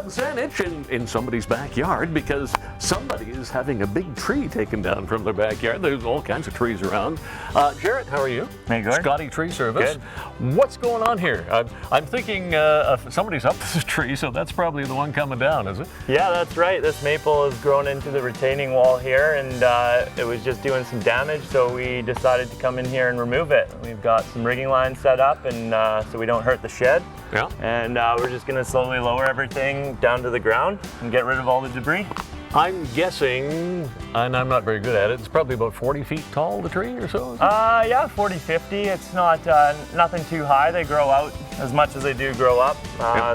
in Saanich in somebody's backyard because somebody is having a big tree taken down from their backyard. There's all kinds of trees around. Jarrett, how are you? Hey, Gordie. Scotty Tree Service. Good. What's going on here? I'm thinking somebody's up this tree, so that's probably the one coming down, is it? Yeah, that's right. This maple has grown into the retaining wall here, and it was just doing some damage, so we decided to come in here and remove it. We've got some rigging lines set up, and so we don't hurt the shed. Yeah. And we're just going to slowly lower everything down to the ground and get rid of all the debris. I'm guessing, and I'm not very good at it, it's probably about 40 feet tall, the tree, or so? Yeah, 40, 50. It's not nothing too high. They grow out as much as they do grow up,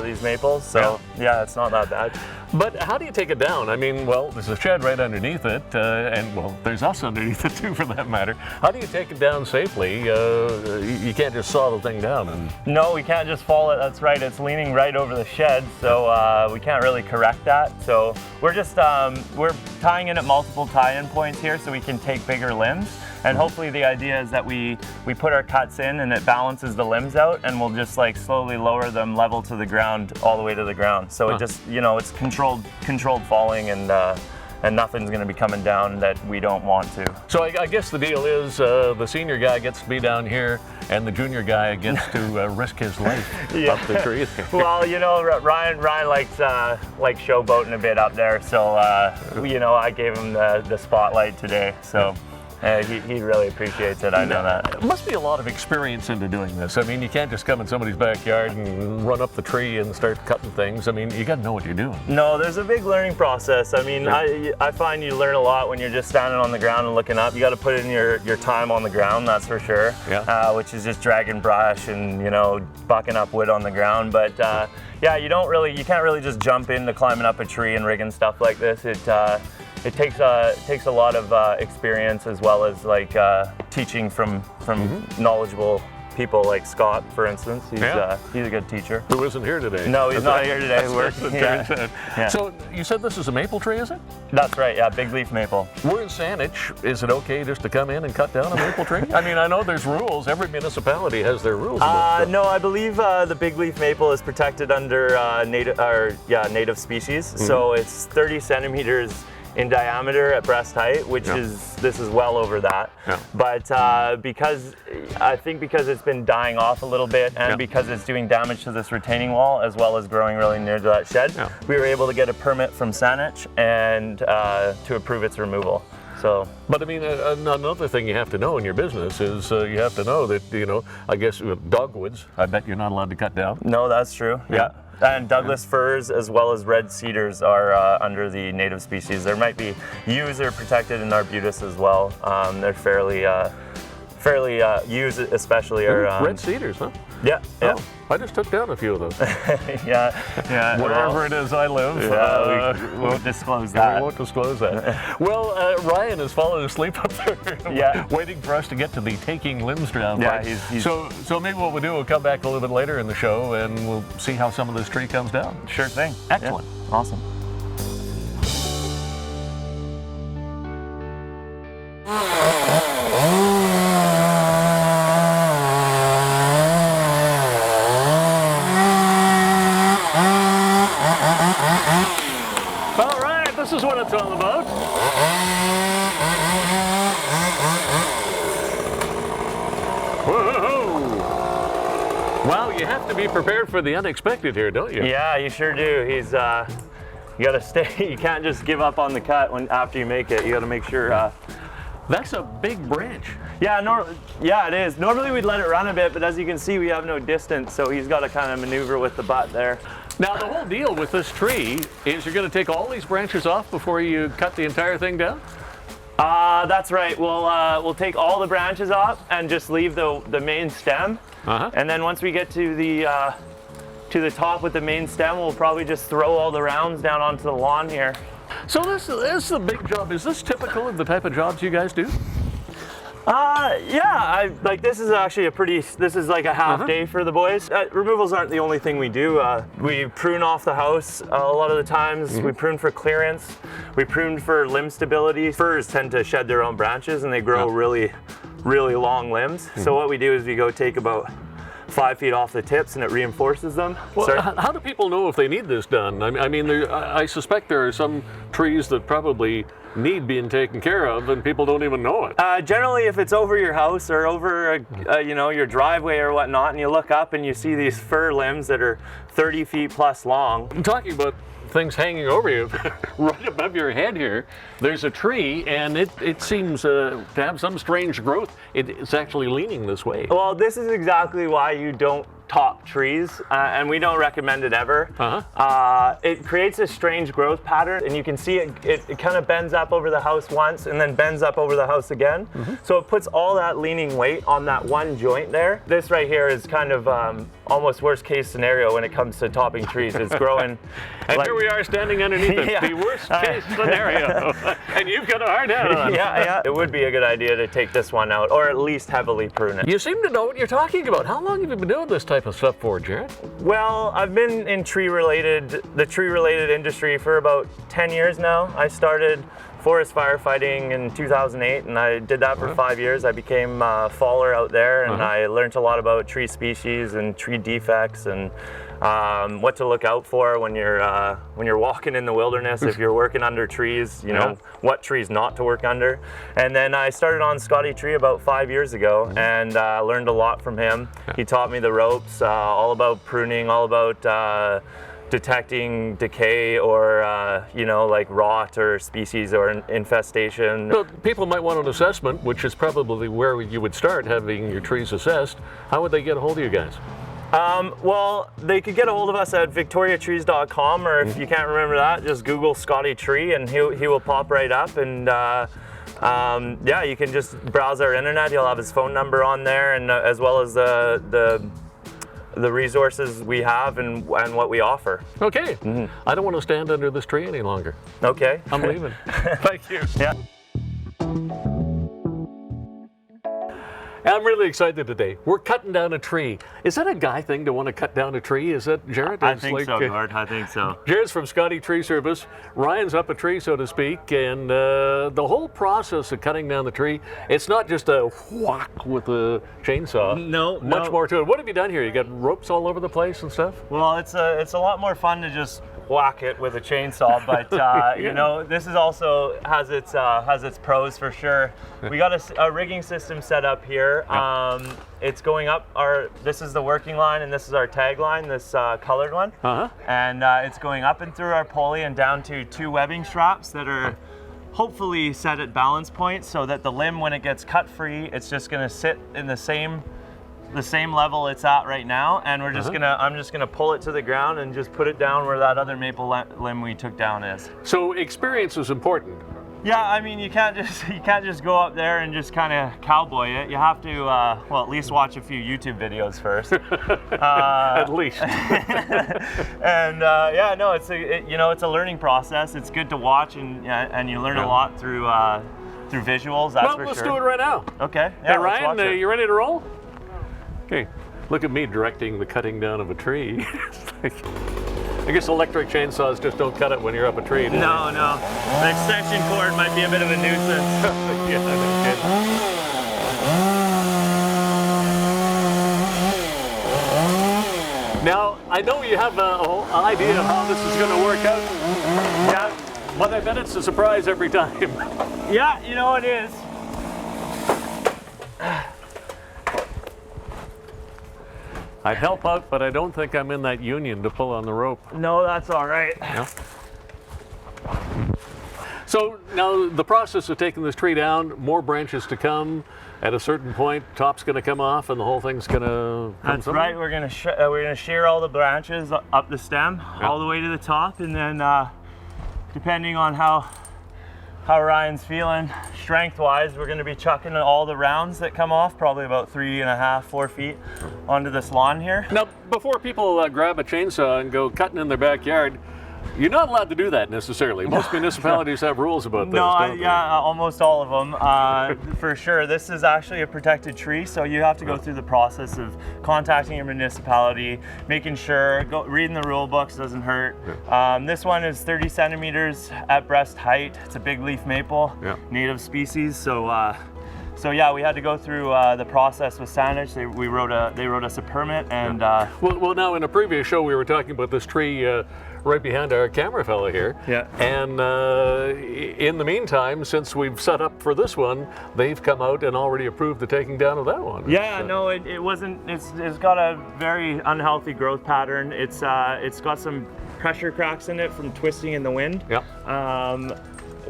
these maples. So yeah, it's not that bad. But how do you take it down? I mean, well, there's a shed right underneath it, and well, there's us underneath it too, for that matter. How do you take it down safely? You can't just saw the thing down. And no, we can't just fall it. That's right. It's leaning right over the shed, so we can't really correct that. So we're just we're tying in at multiple tie-in points here, so we can take bigger limbs. And hopefully the idea is that we put our cuts in and it balances the limbs out, and we'll just like slowly lower them level to the ground all the way to the ground. So it just, you know, it's controlled falling, and nothing's going to be coming down that we don't want to. So I guess the deal is the senior guy gets to be down here, and the junior guy gets to risk his life up the tree. Well, you know, Ryan likes showboating a bit up there, so you know, I gave him the spotlight today. So. He really appreciates it, I know that. It must be a lot of experience into doing this. I mean, you can't just come in somebody's backyard and run up the tree and start cutting things. I mean, you got to know what you're doing. No, there's a big learning process. I mean, I find you learn a lot when you're just standing on the ground and looking up. You got to put in your time on the ground, that's for sure. Yeah. Which is just dragging brush and, you know, bucking up wood on the ground. But yeah, you can't really just jump into climbing up a tree and rigging stuff like this. It takes a lot of experience, as well as like teaching from knowledgeable people like Scott, for instance. He's a good teacher. Who isn't here today? No, he's not here today. So you said this is a maple tree, is it? That's right, yeah, big leaf maple. We're in Saanich. Is it okay just to come in and cut down a maple tree? I mean, I know there's rules. Every municipality has their rules. No, I believe the big leaf maple is protected under native species. So it's 30 centimeters in diameter at breast height, which this is well over that. But because it's been dying off a little bit, and because it's doing damage to this retaining wall, as well as growing really near to that shed, we were able to get a permit from Saanich and to approve its removal. So, but I mean, another thing you have to know in your business is you have to know that, you know, I guess dogwoods, I bet you're not allowed to cut down. No, that's true. Yeah. And Douglas firs, as well as red cedars, are under the native species. There might be yews are protected in Arbutus as well. They're fairly yews especially are red cedars, huh? Yeah. Yeah. Oh, I just took down a few of those. Yeah. Wherever it is I live. We won't disclose that. We won't disclose that. Well, Ryan has fallen asleep up there, waiting for us to get to the taking limbs down. Yeah, he's So maybe what we'll do, we'll come back a little bit later in the show, and we'll see how some of this tree comes down. Sure thing. Excellent. Yeah. Awesome. All right, this is what it's all about. Whoa! Well, you have to be prepared for the unexpected here, don't you? Yeah, you sure do. He's you got to stay. You can't just give up on the cut after you make it. You got to make sure. That's a big branch. Yeah, it is. Normally we'd let it run a bit, but as you can see, we have no distance, so he's got to kind of maneuver with the butt there. Now, the whole deal with this tree is you're going to take all these branches off before you cut the entire thing down? That's right. We'll take all the branches off and just leave the main stem. And then once we get to the top with the main stem, we'll probably just throw all the rounds down onto the lawn here. So this is a big job. Is this typical of the type of jobs you guys do? Yeah, this is actually this is like a half day for the boys. Removals aren't the only thing we do. We prune off the house a lot of the times. We prune for clearance. We prune for limb stability. Firs tend to shed their own branches, and they grow really, really long limbs. So what we do is we go take about 5 feet off the tips and it reinforces them. Well, Sorry? how do people know if they need this done? I mean, I suspect there are some trees that probably need being taken care of, and people don't even know it. Generally, if it's over your house or over, you know, your driveway or whatnot, and you look up and you see these fir limbs that are 30 feet plus long. I'm talking about things hanging over you, right above your head here. There's a tree, and it seems to have some strange growth. It's actually leaning this way. Well, this is exactly why you don't top trees, and we don't recommend it ever. It creates a strange growth pattern, and you can see it kind of bends up over the house once and then bends up over the house again. So it puts all that leaning weight on that one joint there. This right here is kind of almost worst case scenario when it comes to topping trees. It's growing. And like, here we are standing underneath it, Yeah. the worst case scenario. And you've got a hard hat on. yeah, it would be a good idea to take this one out, or at least heavily prune it. You seem to know what you're talking about. How long have you been doing this type of stuff for, Jared? Well, I've been in the tree-related industry for about 10 years now. I started forest firefighting in 2008, and I did that for 5 years. I became a faller out there, and I learned a lot about tree species and tree defects and what to look out for when you're walking in the wilderness. If you're working under trees, you know what trees not to work under. And then I started on Scotty Tree about 5 years ago, and learned a lot from him. He taught me the ropes, all about pruning, all about detecting decay or you know, like rot or species or infestation. Well, people might want an assessment, which is probably where you would start, having your trees assessed. How would they get a hold of you guys? Well, they could get a hold of us at victoriatrees.com, or if you can't remember that, just Google Scotty Tree and he will pop right up. And yeah, you can just browse our internet. He'll have his phone number on there, and as well as the resources we have and what we offer. Okay. I don't want to stand under this tree any longer. Okay. I'm leaving. Thank you. Yeah. I'm really excited today. We're cutting down a tree. Is that a guy thing to want to cut down a tree? Is that Jared? I think so, Gord. I think so. Jared's from Scotty Tree Service. Ryan's up a tree, so to speak, and the whole process of cutting down the tree, it's not just a whack with a chainsaw. No, Much more to it. What have you done here? You got ropes all over the place and stuff? Well, it's a lot more fun to just whack it with a chainsaw, but you know, this is also has its pros for sure. We got a rigging system set up here. It's going up this is the working line, and this is our tag line, this colored one. And it's going up and through our pulley and down to 2 webbing straps that are hopefully set at balance points, so that the limb, when it gets cut free, it's just going to sit in the same level it's at right now, and we're just I'm just gonna pull it to the ground and just put it down where that other maple limb we took down is. So experience is important. Yeah, I mean, you can't just go up there and just kind of cowboy it. You have to well, at least watch a few YouTube videos first. At least. And yeah, no, you know, it's a learning process. It's good to watch, and you learn a lot through visuals. That's for sure. Let's do it right now. Okay. Yeah, hey, Ryan, you ready to roll? Okay, look at me directing the cutting down of a tree. I guess electric chainsaws just don't cut it when you're up a tree. No. The extension cord might be a bit of a nuisance. Yeah, no kidding. Now, I know you have an idea of how this is going to work out. Yeah. But I bet it's a surprise every time. Yeah, you know it is. I'd help out, but I don't think I'm in that union to pull on the rope. No, that's all right. Yeah. So now the process of taking this tree down, more branches to come. At a certain point, top's going to come off, and the whole thing's going to. That's right. We're going to shear all the branches up the stem, all the way to the top, and then depending on how Ryan's feeling strength-wise, we're going to be chucking all the rounds that come off, probably about 3.5, 4 feet, onto this lawn here. Now, before people grab a chainsaw and go cutting in their backyard, you're not allowed to do that necessarily. Most municipalities have rules about this. No, yeah, almost all of them, for sure. This is actually a protected tree, so you have to go through the process of contacting your municipality, making sure, reading the rule books doesn't hurt. This one is 30 centimeters at breast height. It's a big leaf maple, native species, so So yeah, we had to go through the process with Saanich. They wrote us a permit, and well, now in a previous show we were talking about this tree right behind our camera fella here. Yeah. And in the meantime, since we've set up for this one, they've come out and already approved the taking down of that one. Yeah, no, it wasn't. It's got a very unhealthy growth pattern. It's got some pressure cracks in it from twisting in the wind. Yeah.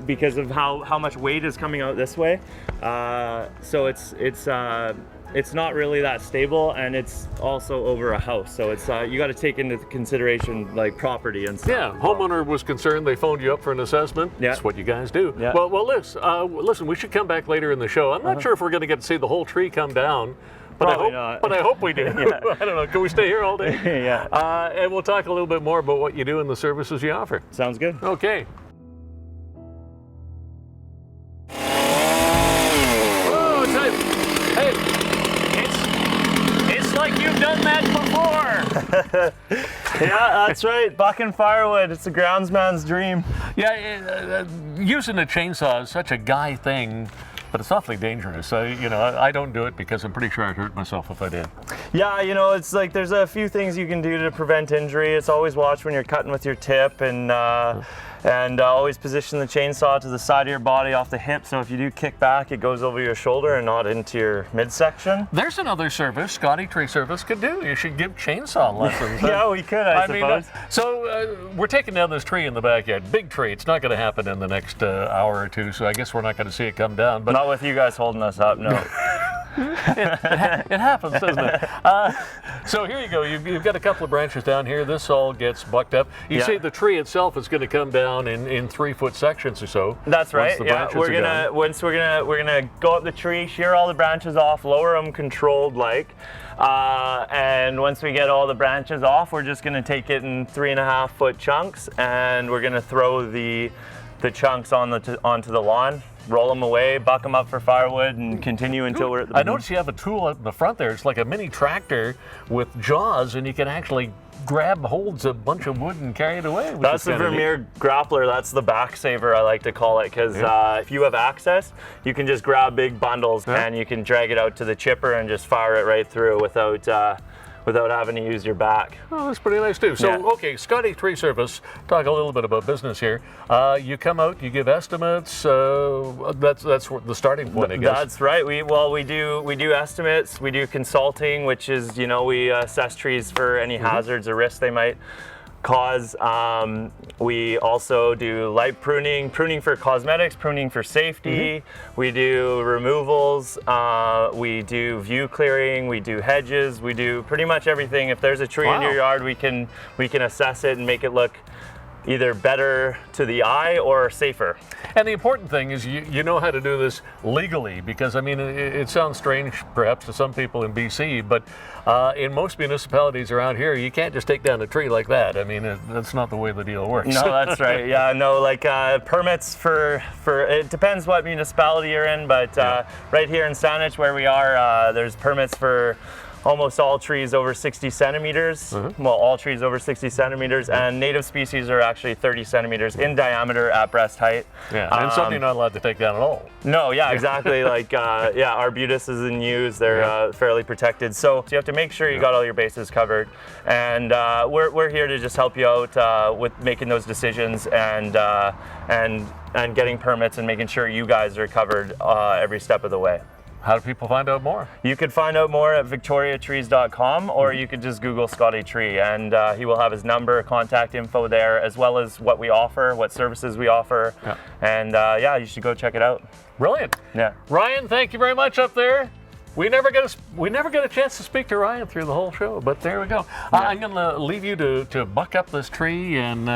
Because of how much weight is coming out this way. So it's not really that stable, and it's also over a house. So it's you got to take into consideration like property and stuff. Yeah, homeowner was concerned. They phoned you up for an assessment. Yeah. That's what you guys do. Yeah. Well, listen, we should come back later in the show. I'm not sure if we're going to get to see the whole tree come down. But Probably not. But I hope we do. Yeah. I don't know. Can we stay here all day? Yeah. And we'll talk a little bit more about what you do and the services you offer. Sounds good. Okay. Like you've done that before. Yeah, that's right. Bucking firewood. It's a groundsman's dream. Yeah, using a chainsaw is such a guy thing, but it's awfully dangerous. I don't do it because I'm pretty sure I'd hurt myself if I did. Yeah, it's like there's a few things you can do to prevent injury. It's always watch when you're cutting with your tip, and always position the chainsaw to the side of your body off the hip, so if you do kick back, it goes over your shoulder and not into your midsection. There's another service Scotty Tree Service could do. You should give chainsaw lessons. Yeah, we could, I suppose. So we're taking down this tree in the backyard. Big tree. It's not going to happen in the next hour or two, so I guess we're not going to see it come down. But not with you guys holding us up, no. It happens, doesn't it? So here you go. You've got a couple of branches down here. This all gets bucked up. You say the tree itself is going to come down in 3-foot sections or so. That's right. Yeah, we're gonna go up the tree, shear all the branches off, lower them controlled and once we get all the branches off, we're just gonna take it in 3.5-foot chunks, and we're gonna throw the chunks onto the lawn. Roll them away, buck them up for firewood, and continue until we're at the I noticed you have a tool at the front there. It's like a mini tractor with jaws, and you can actually grab holds a bunch of wood and carry it away. That's the Vermeer grappler. That's the back saver, I like to call it, because if you have access, you can just grab big bundles and you can drag it out to the chipper and just fire it right through without having to use your back. Oh, that's pretty nice too. So, okay, Scotty Tree Service, talk a little bit about business here. You come out, you give estimates. That's the starting point, I guess. That's right. We do estimates. We do consulting, which is we assess trees for any hazards or risks they might cause. We also do light pruning for cosmetics, pruning for safety. We do removals. We do view clearing. We do hedges. We do pretty much everything. If there's a tree in your yard, we can assess it and make it look either better to the eye or safer. And the important thing is you know how to do this legally, because I mean it sounds strange perhaps to some people in BC, but in most municipalities around here you can't just take down a tree like that. I mean that's not the way the deal works. No, that's right. Yeah, no, like permits for it depends what municipality you're in, but right here in Saanich where we are, there's permits for almost all trees over 60 centimeters. Well, all trees over 60 centimeters, and native species are actually 30 centimeters in diameter at breast height. Yeah, and some you're not allowed to take down at all. No, yeah, exactly. Like, Arbutus is in Yews. They're fairly protected. So you have to make sure you got all your bases covered. And we're here to just help you out with making those decisions and getting permits and making sure you guys are covered every step of the way. How do people find out more? You could find out more at victoriatrees.com, or you could just Google Scotty Tree, and he will have his number, contact info there, as well as what we offer, what services we offer. Yeah. And you should go check it out. Brilliant. Yeah. Ryan, thank you very much up there. We never get a chance to speak to Ryan through the whole show, but there we go. Yeah. I'm going to leave you to buck up this tree, and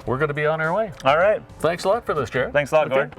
we're going to be on our way. All right. Thanks a lot for this, Jared. Thanks a lot, Gordie.